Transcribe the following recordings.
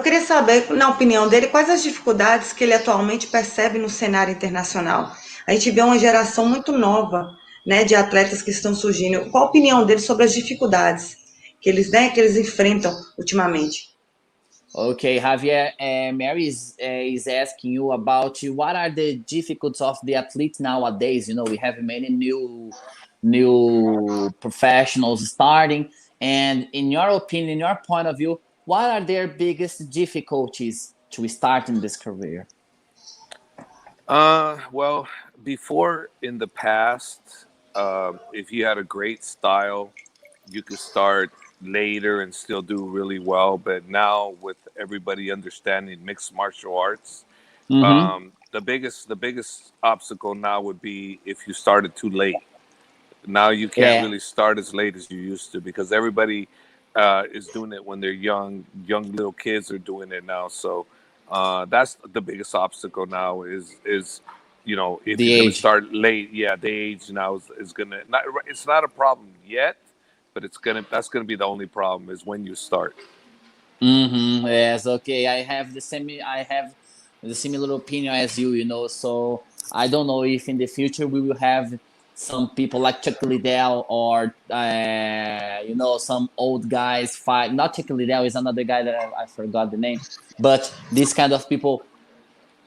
Eu queria saber, na opinião dele, quais as dificuldades que ele atualmente percebe no cenário internacional. A gente vê uma geração muito nova, né, de atletas que estão surgindo. Qual a opinião dele sobre as dificuldades que eles enfrentam ultimamente? Okay, Javier, Mary is asking you about what are the difficulties of the athlete nowadays. You know, we have many new professionals starting, and in your opinion, in your point of view, what are their biggest difficulties to start in this career? Well, before in the past, if you had a great style, you could start later and still do really well. But now, with everybody understanding mixed martial arts, Mm-hmm. the biggest obstacle now would be if you started too late. Now you can't Yeah. really start as late as you used to because everybody is doing it when they're young. Young little kids are doing it now, so that's the biggest obstacle now. Is if The you're gonna age. start late, yeah, the age now is gonna not. It's not a problem yet, but that's gonna be the only problem is when you start. Mm-hmm. Yes. Okay. I have the similar opinion as you. You know. So I don't know if in the future we will have some people like Chuck Liddell or some old guys fight. Not Chuck Liddell is another guy that I forgot the name, but these kind of people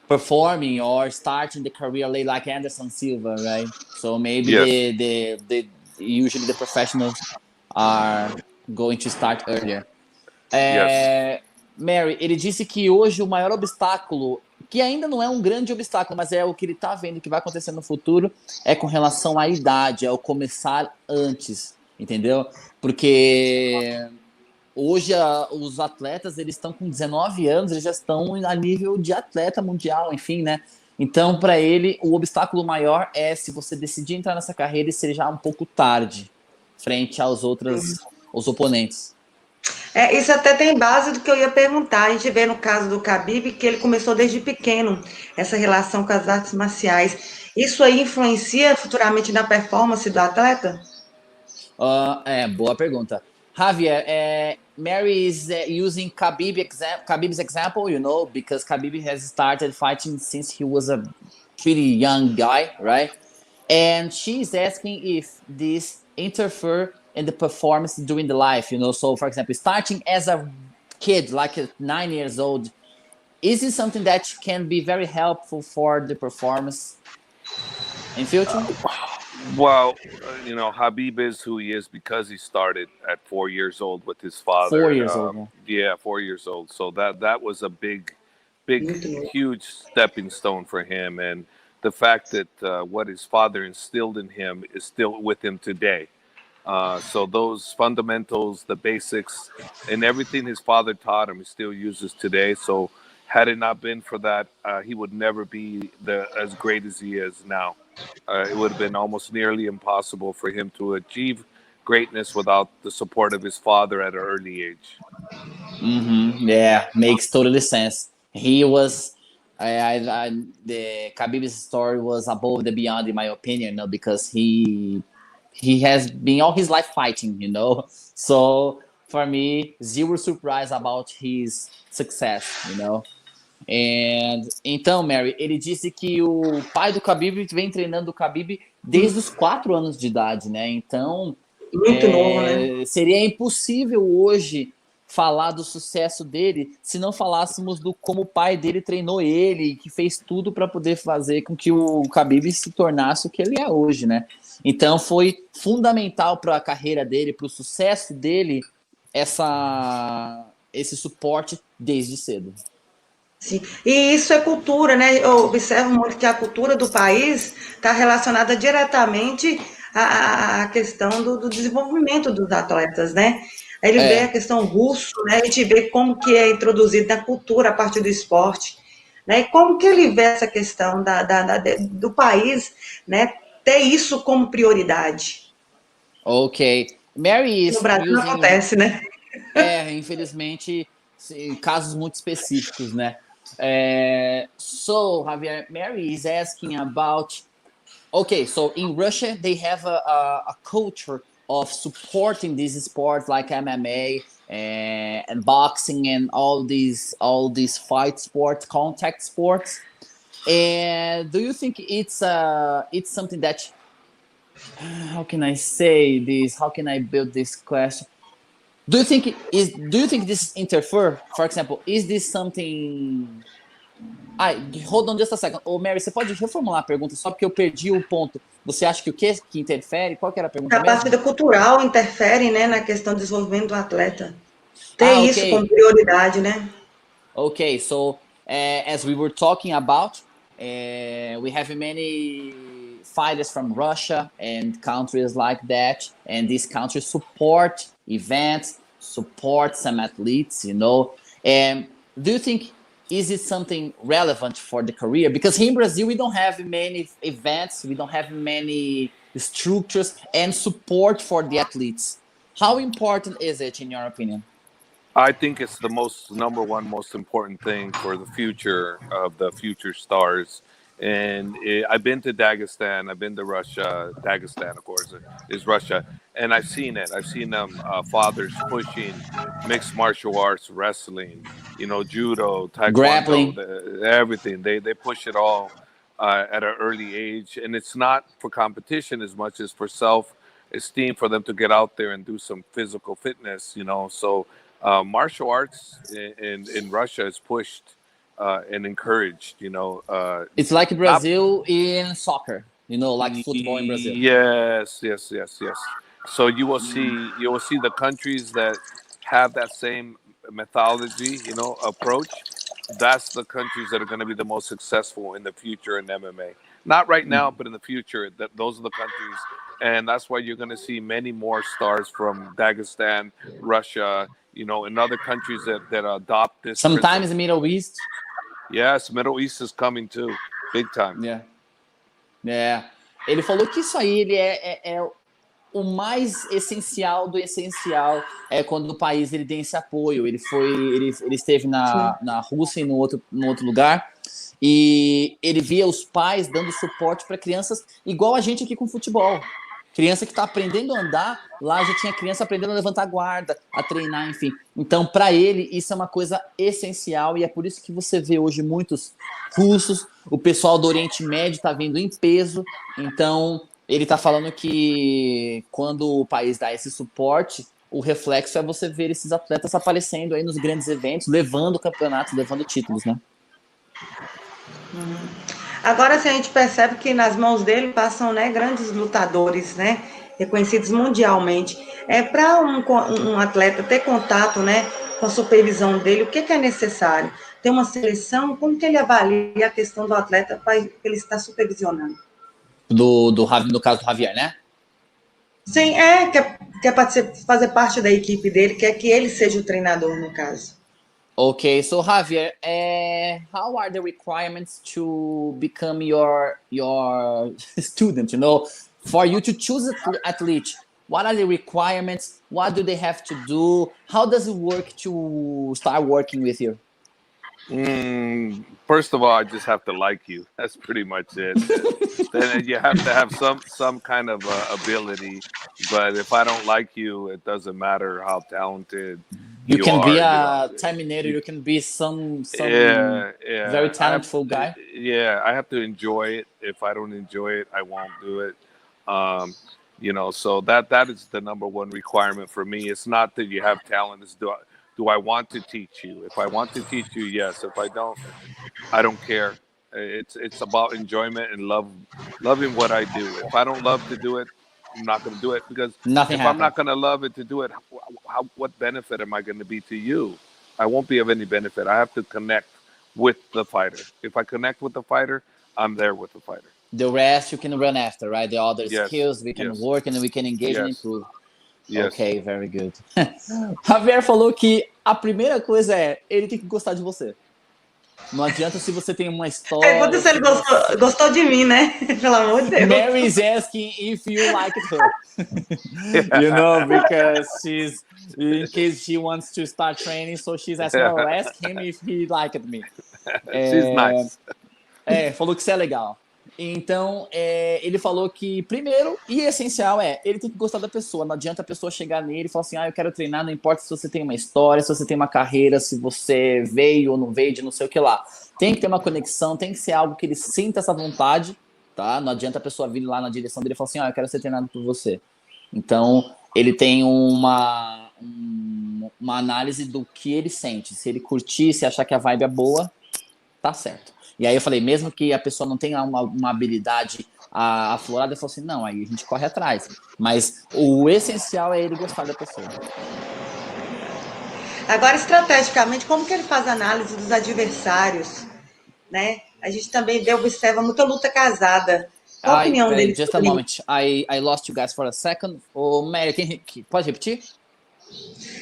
performing or starting the career late like Anderson Silva, right? So maybe Yes, the usually the professionals are going to start earlier. yes. Mary, ele disse que hoje o maior obstáculo, que ainda não é um grande obstáculo, mas é o que ele está vendo que vai acontecer no futuro, é com relação à idade, é o começar antes, entendeu? Porque hoje os atletas eles estão com 19 anos, eles já estão a nível de atleta mundial, enfim, né? Então, para ele, o obstáculo maior é se você decidir entrar nessa carreira e ser já um pouco tarde, frente aos oponentes. Isso até tem base do que eu ia perguntar. A gente vê no caso do Khabib que ele começou desde pequeno essa relação com as artes marciais. Isso aí influencia futuramente na performance do atleta? Boa pergunta. Javier, Mary is using Khabib's example, you know, because Khabib has started fighting since he was a pretty young guy, right? And she's asking if this interfere in the performance during the life, you know. So, for example, starting as a kid, like 9 years old, is it something that can be very helpful for the performance in future? Well, Habib is who he is because he started at 4 years old with his 4 father. years old. Yeah. Yeah, 4 years old. So that was a big, Muito novo. huge stepping stone for him, and the fact that what his father instilled in him is still with him today. So those fundamentals, the basics, and everything his father taught him, he still uses today. So had it not been for that, he would never be as great as he is now. It would have been almost nearly impossible for him to achieve greatness without the support of his father at an early age. Mm-hmm. Yeah, makes totally sense. He was, the Khabib's story was above the beyond, in my opinion, because he has been all his life fighting, you know. So for me, zero surprise about his success, you know. Então, Mary, ele disse que o pai do Khabib vem treinando o Khabib desde os 4 anos de idade, né? Então, Muito novo, né? seria impossível hoje falar do sucesso dele se não falássemos do como o pai dele treinou ele, que fez tudo para poder fazer com que o Khabib se tornasse o que ele é hoje, né? Então, foi fundamental para a carreira dele, para o sucesso dele, esse suporte desde cedo. Sim. E isso é cultura, né? Eu observo muito que a cultura do país está relacionada diretamente à questão do desenvolvimento dos atletas, né? Aí ele vê a É, questão russo, né? A gente vê como que é introduzido na cultura a partir do esporte, né? E como que ele vê essa questão do país, né? Ter isso como prioridade. ok. Mary No is Brasil não using, acontece, né? infelizmente, casos muito específicos, né? So, Javier, Mary is asking about. Okay, so in Russia, they have a culture of supporting this sport like MMA and boxing and all these fight sports, contact sports. And do you think it's something that, how can I say this? How can I build this question? Do you think this interfere? For example, is this something? Ai, hold on just a second. Ô, Mary, você pode reformular a pergunta só porque eu perdi o ponto. Você acha que o quê? Que interfere? Qual que era a pergunta A mesmo? partida cultural interfere, né, na questão do desenvolvimento do atleta. Ter Ah, isso okay. como prioridade, né? Okay, so as we were talking about, we have many fighters from Russia and countries like that, and these countries support events, support some athletes, you know. Do you think is it something relevant for the career? Because here in Brazil, we don't have many events, we don't have many structures and support for the athletes. How important is it, in your opinion? I think it's the number one most important thing for the future of the future stars. And I've been to Dagestan, I've been to Russia. Dagestan, of course, is Russia, and I've seen it. I've seen them fathers pushing mixed martial arts, wrestling, judo, Grappling. taekwondo, everything. They push it all at an early age, and it's not for competition as much as for self-esteem, for them to get out there and do some physical fitness. So. Martial arts in Russia is pushed and encouraged. It's like Brazil in soccer. Like football in Brazil. Yes. So you will see the countries that have that same methodology, approach. That's the countries that are going to be the most successful in the future in MMA. Not right now, but in the future. Those are the countries, and that's why you're going to see many more stars from Dagestan, Russia. In other countries that adopt this. Sometimes principle. Middle East. Yes, Middle East is coming too, big time. Yeah. Ele falou que isso aí ele é o mais essencial do essencial quando o país ele tem esse apoio. Ele esteve na Rússia e no outro lugar, e ele via os pais dando suporte para crianças igual a gente aqui com futebol. Criança que está aprendendo a andar, lá já tinha criança aprendendo a levantar guarda, a treinar, enfim. Então, para ele, isso é uma coisa essencial, e é por isso que você vê hoje muitos russos, o pessoal do Oriente Médio está vindo em peso. Então, ele está falando que quando o país dá esse suporte, o reflexo é você ver esses atletas aparecendo aí nos grandes eventos, levando campeonatos, levando títulos, né? Agora, se a gente percebe que nas mãos dele passam, né, grandes lutadores, né, reconhecidos mundialmente. Para um atleta ter contato, né, com a supervisão dele, o que é necessário? Ter uma seleção? Como que ele avalia a questão do atleta que ele está supervisionando? No caso do Javier, né? Sim, quer fazer parte da equipe dele, quer que ele seja o treinador, no caso. Okay, so Javier, how are the requirements to become your student? For you to choose an athlete, what are the requirements? What do they have to do? How does it work to start working with you? First of all, I just have to like you. That's pretty much it. Then you have to have some kind of ability. But if I don't like you, it doesn't matter how talented you can are, be a Terminator. You can be some very talented guy. Yeah, I have to enjoy it. If I don't enjoy it, I won't do it. So that is the number one requirement for me. It's not that you have talent. It's do I want to teach you? If I want to teach you, yes. If I don't, I don't care. It's about enjoyment and loving what I do. If I don't love to do it, I'm not going to do it, because I'm not going to love it to do it, what benefit am I going to be to you? I won't be of any benefit. I have to connect with the fighter. If I connect with the fighter, I'm there with the fighter. The rest you can run after, right? The other skills we can work and we can engage and improve. Yes. Ok, very good. Javier falou que a primeira coisa ele tem que gostar de você. Não adianta se você tem uma história. Pergunta se ele gostou de mim, né? Pelo amor de Deus. Mary is asking if you liked her. Because she's, in case she wants to start training, so she's asking, ask him if he liked me. She's nice. Falou que você é legal. Então, ele falou que, primeiro e essencial ele tem que gostar da pessoa. Não adianta a pessoa chegar nele e falar assim, eu quero treinar, não importa se você tem uma história, se você tem uma carreira, se você veio ou não veio de não sei o que lá. Tem que ter uma conexão, tem que ser algo que ele sinta essa vontade, tá? Não adianta a pessoa vir lá na direção dele e falar assim, eu quero ser treinado por você. Então, ele tem uma análise do que ele sente. Se ele curtir, se achar que a vibe é boa, tá certo. E aí eu falei, mesmo que a pessoa não tenha uma habilidade aflorada, eu falei assim, não, aí a gente corre atrás. Mas o essencial é ele gostar da pessoa. Agora, estrategicamente, como que ele faz análise dos adversários, né? A gente também observa muita luta casada. Qual a opinião dele just a sobre moment. I lost you guys for a second. Mary, pode repetir?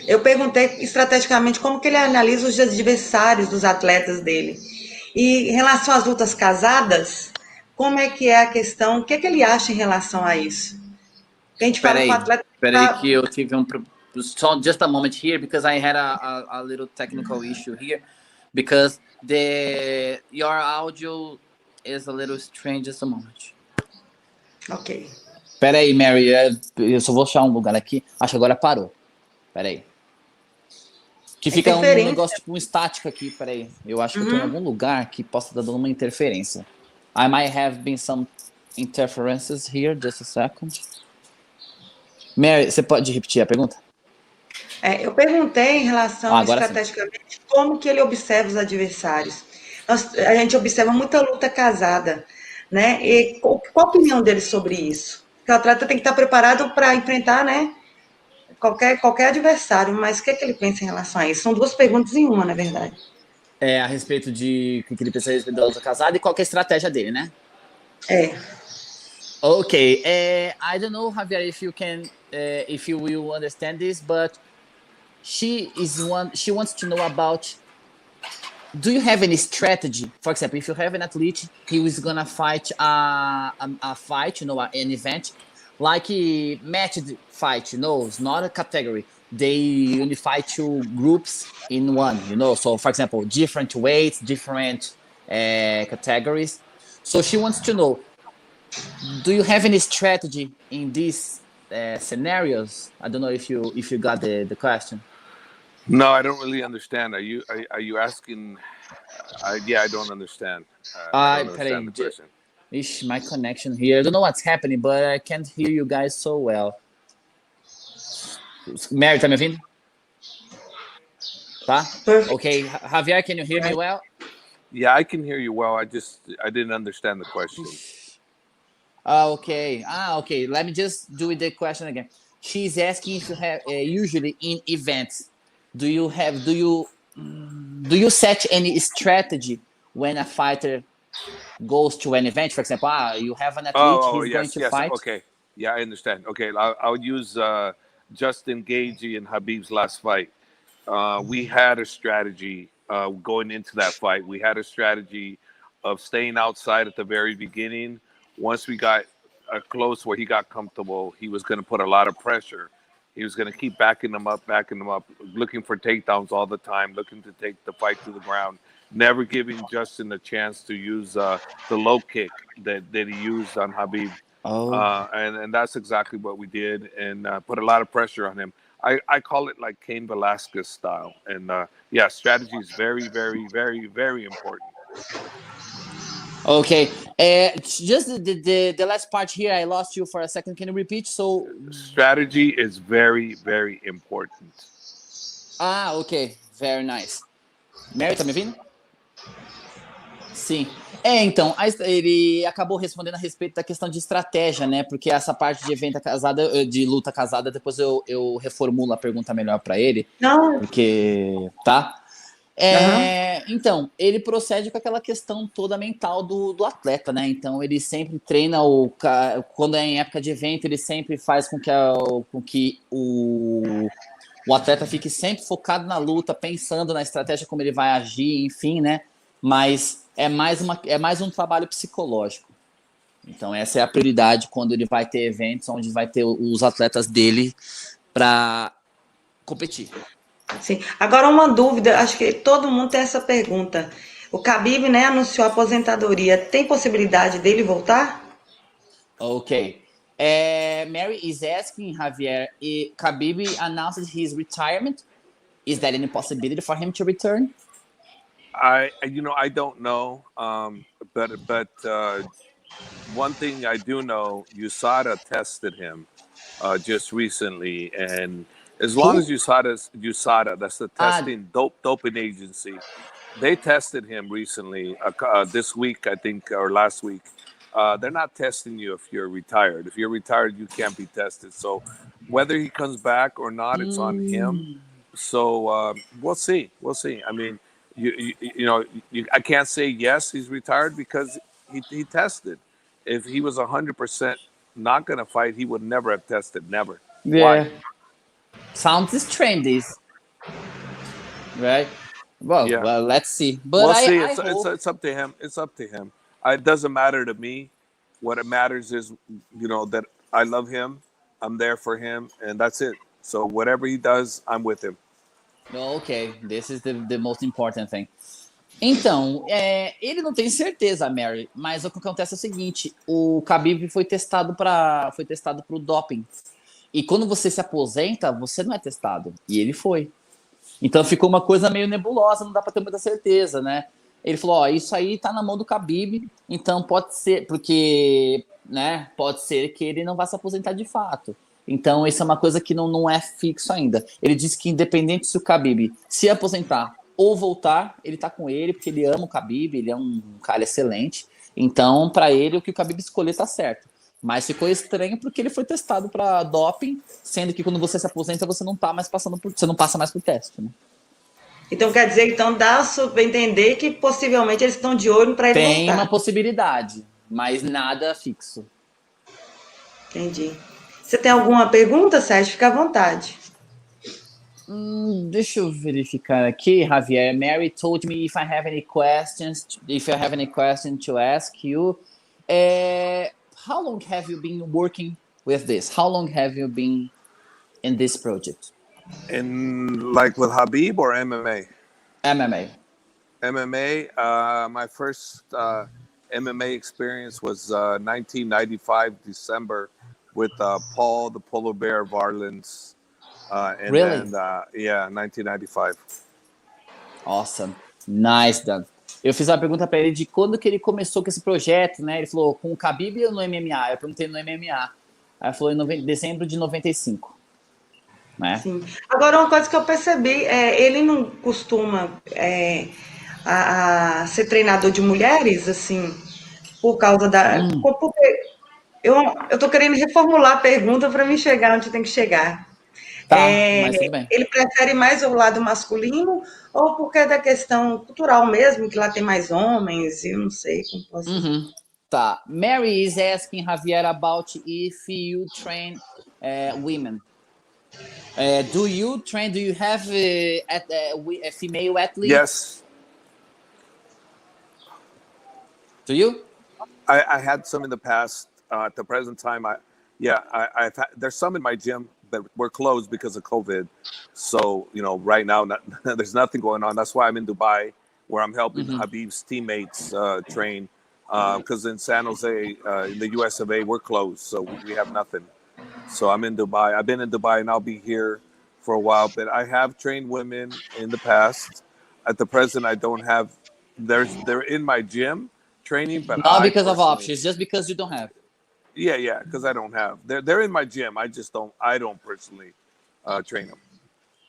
Eu perguntei estrategicamente como que ele analisa os adversários dos atletas dele. E em relação às lutas casadas, como é que é a questão, o que é que ele acha em relação a isso? Que a gente fala com o atleta... Peraí que eu tive just a moment here, because I had a little technical issue here, because your audio is a little strange just a moment. Ok. Peraí, Mary, eu só vou achar um lugar aqui. Acho que agora parou. Peraí. Que fica um negócio tipo um estático aqui, peraí. Eu acho que eu tô em algum lugar que possa estar dando uma interferência. I might have been some interferences here, just a second. Mary, você pode repetir a pergunta? Eu perguntei em relação sim. estrategicamente como que ele observa os adversários. A gente observa muita luta casada, né? E qual a opinião dele sobre isso? Porque o atleta tem que estar preparado para enfrentar, né? Qualquer adversário, mas o que é que ele pensa em relação a isso? São duas perguntas em uma, na verdade. A respeito de o que ele pensa a respeito da luta casada e qual que é a estratégia dele, né? Okay, I don't know, Javier, if you will understand this, but she wants to know about, do you have any strategy? For example, if you have an athlete, he is gonna fight a fight, an event, like a matched fight, it's not a category. They unify two groups in one, So, for example, different weights, different categories. So she wants to know, do you have any strategy in these scenarios? I don't know if you got the question. No, I don't really understand. Are you asking? I don't understand. I don't understand the question. Ish, my connection here. I don't know what's happening, but I can't hear you guys so well. Mary, tá me ouvindo? Tá? Okay, Javier, can you hear me well? Yeah, I can hear you well. I didn't understand the question. Okay. Let me just do the question again. She's asking if you have usually in events, do you set any strategy when a fighter goes to an event? For example, you have an athlete, he's going to fight. Okay. Yeah, I understand. Okay, I'll use Justin Gaethje and Khabib's last fight. We had a strategy going into that fight. We had a strategy of staying outside at the very beginning. Once we got close where he got comfortable, he was going to put a lot of pressure. He was going to keep backing him up, looking for takedowns all the time, looking to take the fight to the ground, never giving Justin a chance to use the low kick that he used on Khabib. And that's exactly what we did, and put a lot of pressure on him. I call it like Cain Velasquez style. And strategy is very, very, very, very important. Okay, just the last part here, I lost you for a second. Can you repeat? So strategy is very, very important. Okay, very nice. Mary, tá me ouvindo? Sim. Então, ele acabou respondendo a respeito da questão de estratégia, né? Porque essa parte de evento casada, de luta casada, depois eu reformulo a pergunta melhor para ele. Não. Porque, tá? Então, ele procede com aquela questão toda mental do atleta, né? Então, ele sempre treina quando é em época de evento, ele sempre faz com que o atleta fique sempre focado na luta, pensando na estratégia, como ele vai agir, enfim, né? Mas é mais um trabalho psicológico. Então, essa é a prioridade quando ele vai ter eventos onde vai ter os atletas dele para competir. Sim. Agora, uma dúvida, acho que todo mundo tem essa pergunta. O Khabib, né, anunciou a aposentadoria. Tem possibilidade dele voltar? Okay. Mary is asking Javier if Khabib announces his retirement. Is there any possibility for him to return? I don't know, but one thing I do know, USADA tested him just recently, and as long as Who? USADA, that's the Ah, testing doping agency, they tested him recently, this week I think, or last week. They're not testing you if you're retired. If you're retired, you can't be tested. So whether he comes back or not, it's on him. So we'll see. We'll see. I mean, I can't say yes, he's retired because he tested. If he was 100% not going to fight, he would never have tested. Never. Why? yeah. Sounds strange, right? Well, Yeah. let's see. But We'll see. I hope. It's up to him. It's up to him. It doesn't matter to me. What it matters is, that I love him. I'm there for him, and that's it. So whatever he does, I'm with him. Ok, this is the most important thing. Então, ele não tem certeza, Mary, mas o que acontece é o seguinte: o Khabib foi testado pro doping. E quando você se aposenta, você não é testado. E ele foi. Então ficou uma coisa meio nebulosa, não dá para ter muita certeza, né? Ele falou: ó, isso aí tá na mão do Khabib, então pode ser, porque, né, pode ser que ele não vá se aposentar de fato. Então, isso é uma coisa que não é fixo ainda. Ele disse que independente se o Khabib se aposentar ou voltar, ele tá com ele, porque ele ama o Khabib, ele é um cara excelente. Então, para ele, o que o Khabib escolher tá certo. Mas ficou estranho porque ele foi testado para doping, sendo que quando você se aposenta, você não passa mais por teste, né? Então quer dizer, então dá a subentender que possivelmente eles estão de olho para ele Tem voltar. uma possibilidade, mas nada fixo. Entendi. Você tem alguma pergunta, Sérgio? Fica à vontade. Deixa eu verificar aqui, Javier. Mary told me if I have any questions to ask you. How long have you been working with this? How long have you been in this project? And like with Khabib or MMA? MMA. MMA. My first MMA experience was 1995 December with Paul the Polar Bear Varlins. And Really? then, 1995. Awesome. Nice, Dan. Eu fiz uma pergunta para ele de quando que ele começou com esse projeto, né? Ele falou, com o Khabib ou no MMA? Eu perguntei no MMA. Aí ele falou em dezembro de 95. Né? Sim. Agora, uma coisa que eu percebi, ele não costuma ser treinador de mulheres, assim, por causa da... Porque eu tô querendo reformular a pergunta para me chegar onde tem que chegar. Tá, mas tudo bem. Ele prefere mais o lado masculino ou porque é da questão cultural mesmo, que lá tem mais homens, eu não sei como posso dizer. Tá. Mary is asking Javier about if you train women. Do you have a female athlete? Yes. Do you? I had some in the past. At the present time, there's some in my gym that were closed because of COVID. So, right now, there's nothing going on. That's why I'm in Dubai, where I'm helping Khabib's teammates train. Because in San Jose, in the US of A, we're closed. So we have nothing. So I'm in Dubai. I've been in Dubai and I'll be here for a while. But I have trained women in the past. At the present, I don't have. They're in my gym training, but not because of options, just because you don't have. Yeah, because I don't have. They're in my gym. I don't personally train them.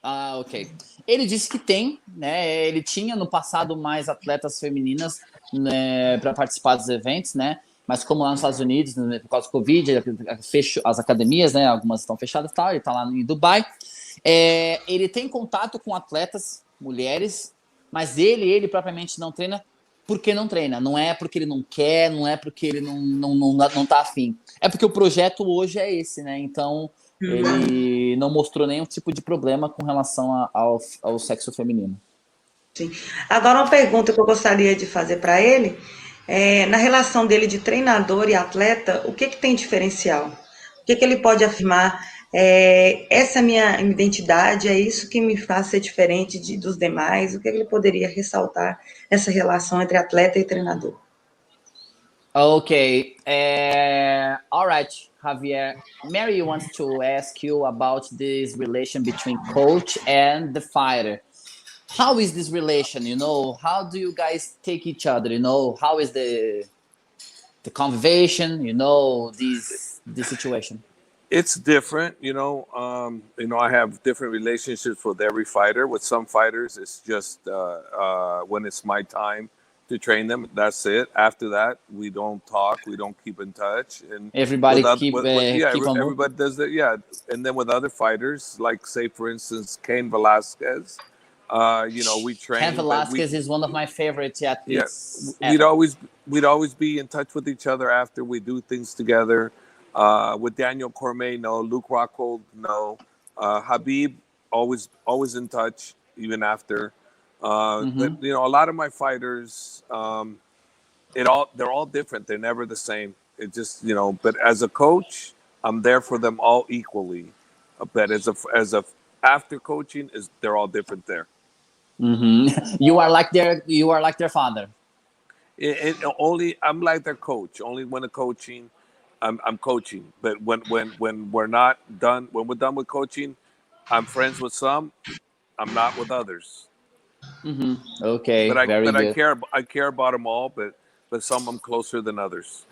Ah, ok. Ele disse que tem, né? Ele tinha no passado mais atletas femininas, né, para participar dos eventos, né? Mas como lá nos Estados Unidos, né, por causa do Covid, fechou as academias, né? Algumas estão fechadas e tal. Ele está lá em Dubai. Ele tem contato com atletas, mulheres, mas ele propriamente não treina porque não treina. Não é porque ele não quer, não é porque ele não tá afim. É porque o projeto hoje é esse, né? Então, ele não mostrou nenhum tipo de problema com relação ao sexo feminino. Sim. Agora, uma pergunta que eu gostaria de fazer para ele, na relação dele de treinador e atleta, o que tem diferencial? O que ele pode afirmar essa é a minha identidade, é isso que me faz ser diferente dos demais. O que ele poderia ressaltar essa relação entre atleta e treinador? Okay. All right, Javier. Mary wants to ask you about this relation between coach and the fighter. How is this relation? How do you guys take each other? How is the conversation? This situation. It's different, I have different relationships with every fighter. With some fighters, it's just when it's my time to train them, that's it. After that, we don't talk, we don't keep in touch, and Everybody keep on everybody does that. Yeah, and then with other fighters, like say for instance, Cain Velasquez, we train. Cain Velasquez is one of my favorite athletes. Yeah, we'd always be in touch with each other after we do things together. With Daniel Cormier, no. Luke Rockhold, no. Khabib, always in touch, even after. But, a lot of my fighters, they're all different. They're never the same. It just, but as a coach, I'm there for them all equally. But as a after coaching, they're all different there. You are like their father. Only I'm like their coach. Only when coaching, I'm coaching. But when we're not done, when we're done with coaching, I'm friends with some. I'm not with others. Okay, very good. I care about them all, but some I'm closer than others.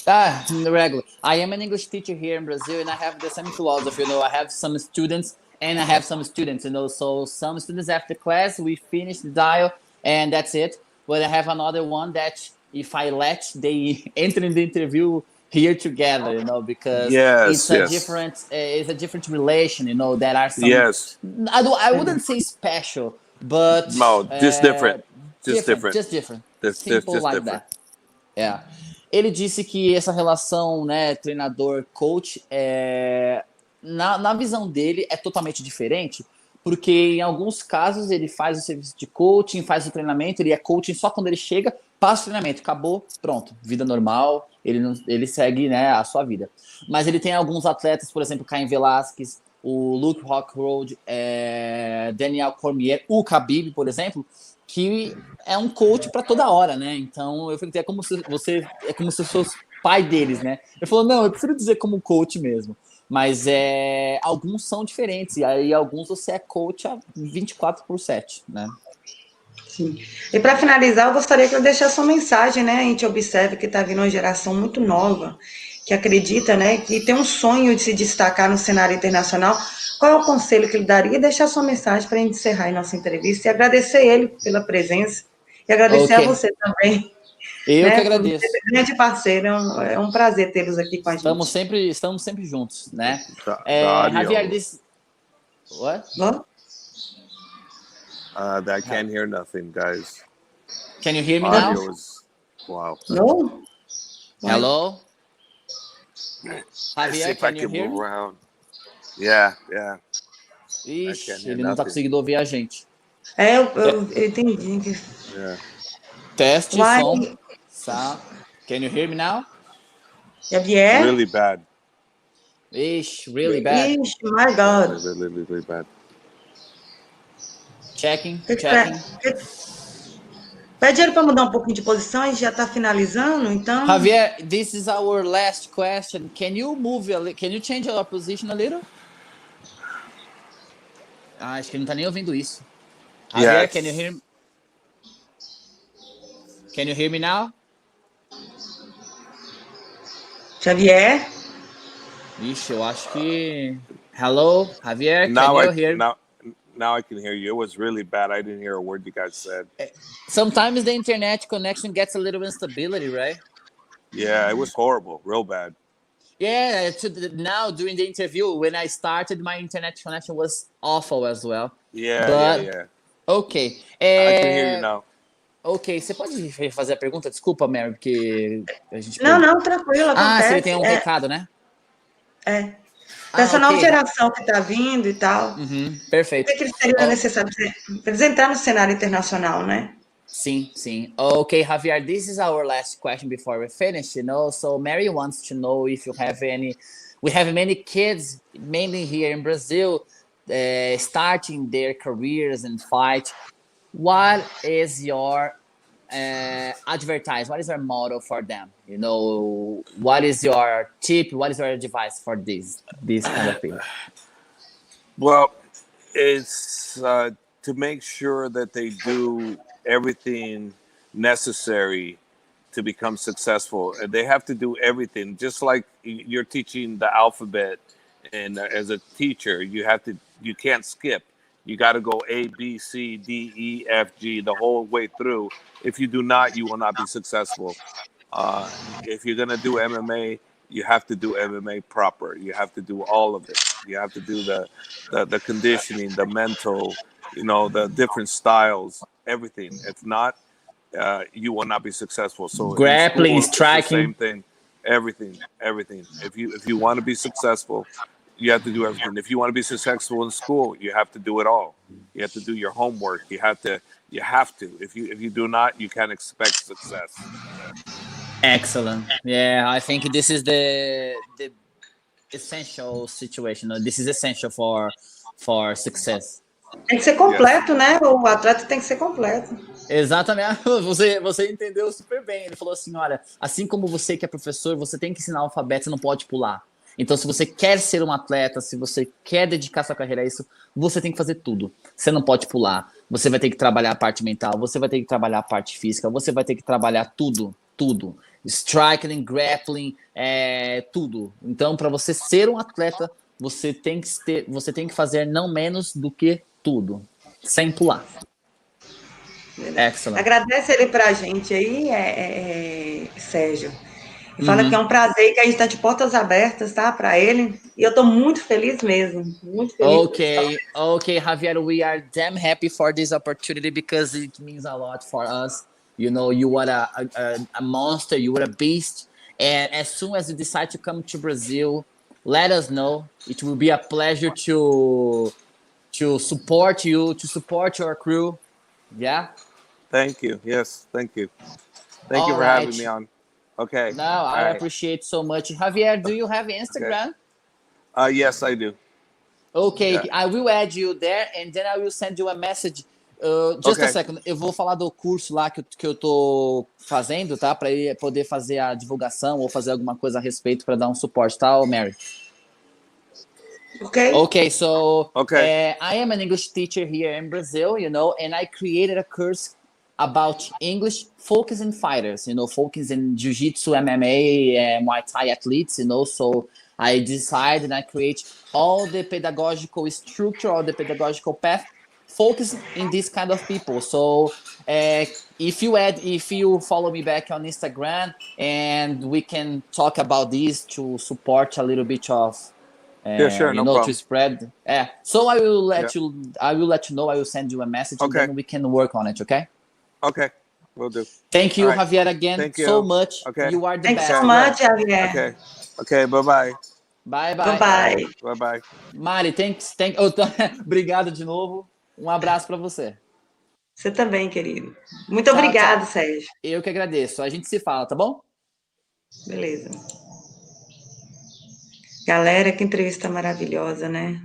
Regular. I am an English teacher here in Brazil, and I have the same philosophy. I have some students, and I have some students. So some students after class we finish the dial, and that's it. But I have another one that if I let they enter in the interview here together, because it's a different relation. There are some. Yes. I wouldn't say special. But no, just different. Just different. Just different. Simple just like different. that. Ele disse que essa relação, treinador-coach, na visão dele, é totalmente diferente, porque em alguns casos ele faz o serviço de coaching, faz o treinamento, ele é coaching só quando ele chega, passa o treinamento, acabou, pronto, vida normal, ele segue a sua vida. Mas ele tem alguns atletas, por exemplo, Cain Velasquez, o Luke Rockhold, Daniel Cormier, o Khabib, por exemplo, que é um coach para toda hora, né? Então eu falei, é como se fosse pai deles, né? Ele falou, não, eu prefiro dizer como coach mesmo. Mas alguns são diferentes, e aí alguns você é coach a 24/7, né? Sim. E para finalizar, eu gostaria que eu deixasse uma mensagem, né? A gente observa que está vindo uma geração muito nova, que acredita, que tem um sonho de se destacar no cenário internacional. Qual é o conselho que ele daria? E deixar sua mensagem para a gente encerrar a nossa entrevista e agradecer ele pela presença e agradecer a você também. Eu que agradeço. Grande parceiro, é um prazer tê-los aqui com a gente. Estamos sempre juntos, né? Javier, What? I can't hear nothing, guys. Can you hear me now? Wow. No? Hello? Javier, can you hear me? Around. Yeah. Ixi, ele não tá conseguindo ouvir a gente. Eu entendi. Teste, som. Can you hear me now? Javier? Really bad. Ixi, really bad. Ixi, my God. Really bad. Checking. Pede ele para mudar um pouquinho de posição, a gente já está finalizando, então... Javier, this is our last question. Can you change your position a little? Acho que ele não está nem ouvindo isso. Javier, Can you hear me now? Javier? Ixi, eu acho que... Hello, Javier, can you hear me? Now I can hear you. It was really bad. I didn't hear a word you guys said. Sometimes the internet connection gets a little instability, right? Yeah, it was horrible. Real bad. Yeah, now during the interview, when I started, my internet connection was awful as well. Yeah. Ok. I can hear you now. Ok, você pode fazer a pergunta? Desculpa, Mary, porque a gente... Não, tranquilo, acontece. Você tem um recado, né? Dessa nova geração que está vindo e tal. Perfeito. O que seria necessário para eles entrar no cenário internacional, né? Sim. Okay, Javier, this is our last question before we finish, So Mary wants to know if you have any we have many kids, mainly here in Brazil, starting their careers in fight. What is your advertise? What is your motto for them? You know, what is your tip? What is your advice for this kind of people? Well, it's to make sure that they do everything necessary to become successful. And they have to do everything, just like you're teaching the alphabet. And as a teacher, you can't skip. You got to go A, B, C, D, E, F, G the whole way through. If you do not, you will not be successful. If you're going to do MMA, you have to do MMA proper. You have to do all of it. You have to do the conditioning, the mental, the different styles, everything. If not, you will not be successful. So grappling, in school, striking, it's the same thing. Everything. If you want to be successful, you have to do everything. If you want to be successful in school, you have to do it all. You have to do your homework. You have to. If you do not, you can't expect success. Excellent. Yeah, I think this is the essential situation. This is essential for success. Tem que ser completo, né? O atleta tem que ser completo. Exatamente. Você entendeu super bem. Ele falou assim, olha, assim como você que é professor, você tem que ensinar o alfabeto, você não pode pular. Então, se você quer ser um atleta, se você quer dedicar sua carreira a isso, você tem que fazer tudo. Você não pode pular. Você vai ter que trabalhar a parte mental, você vai ter que trabalhar a parte física, você vai ter que trabalhar tudo. Striking, grappling, tudo. Então, para você ser um atleta, você tem que fazer não menos do que tudo, sem pular. Excellent. Agradece ele pra gente aí, Sérgio. E fala que é um prazer, que a gente está de portas abertas, tá? Para ele. E eu estou muito feliz mesmo. Muito feliz. Okay, Javier, we are damn happy for this opportunity because it means a lot for us. You know, you are a monster, you are a beast. And as soon as you decide to come to Brazil, let us know. It will be a pleasure to support you, to support your crew. Yeah? Thank you. Yes, thank you. Thank you for having me on. Okay. No, I appreciate so much. Javier, do you have Instagram? Okay. Yes, I do. Okay, yeah. I will add you there and then I will send you a message. Just a second, eu vou falar do curso lá que eu tô fazendo, tá? Para ele poder fazer a divulgação ou fazer alguma coisa a respeito para dar um suporte, tá, Mary? Okay, so I am an English teacher here in Brazil, you know, and I created a course about English focusing fighters, you know, focusing jiu-jitsu, MMA, Muay Thai athletes, you know, so I decided and I create all the pedagogical structure, all the pedagogical path focus in this kind of people. So if you follow me back on Instagram and we can talk about this to support a little bit of sure, no problem. To spread. So I will let you know. I will send you a message and then we can work on it, okay? Okay, will do. Thank you, Javier, again so much. Okay. You are the Thanks best. so much, Javier. Okay, bye-bye. Bye-bye. Bye-bye. Mari, obrigado de novo. Um abraço para você. Você também, querido. Muito obrigado, Sérgio. Eu que agradeço. A gente se fala, tá bom? Beleza. Galera, que entrevista maravilhosa, né?